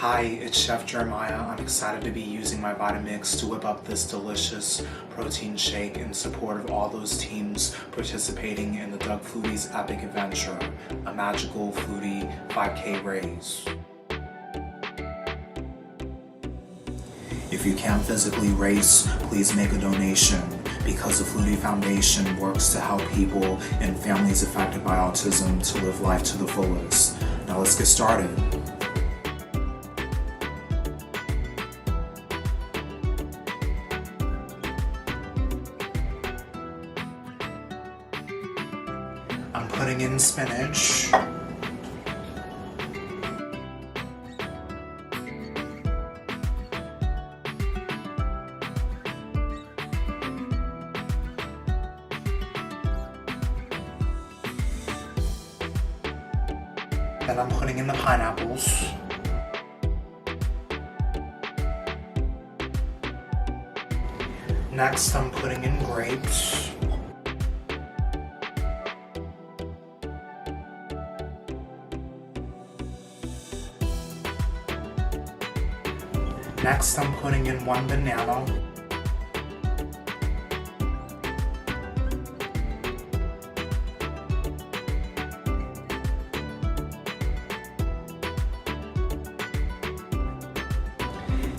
Hi, it's Chef Jeremiah. I'm excited to be using my Vitamix to whip up this delicious protein shake in support of all those teams participating in the Doug Flutie's epic adventure, a magical Flutie 5K race. If you can't physically race, please make a donation because the Flutie Foundation works to help people and families affected by autism to live life to the fullest. Now let's get started. I'm putting in spinach. Then I'm putting in the pineapples. Next, I'm putting in grapes. Next, I'm putting in 1 banana.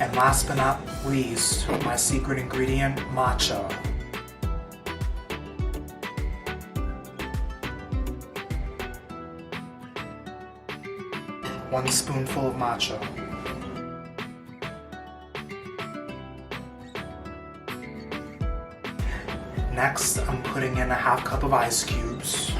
And last but not least, my secret ingredient, matcha. One spoonful of matcha. Next, I'm putting in a half cup of ice cubes.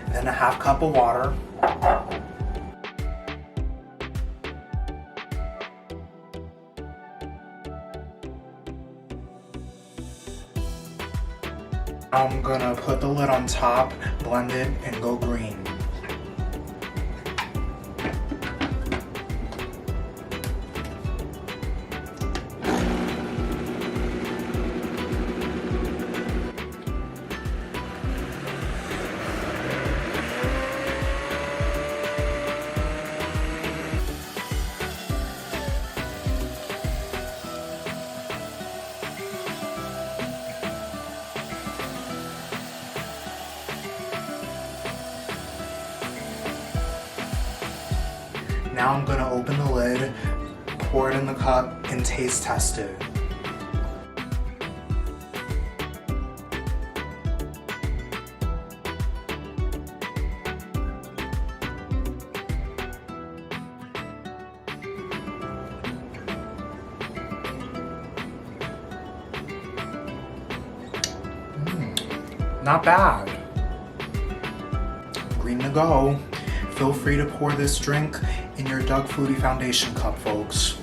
Then a half cup of water. I'm gonna put the lid on top, blend it, and go green. Now I'm gonna open the lid, pour it in the cup, and taste test it. Not bad. Green to go. Feel free to pour this drink in your Doug Flutie Foundation cup, folks.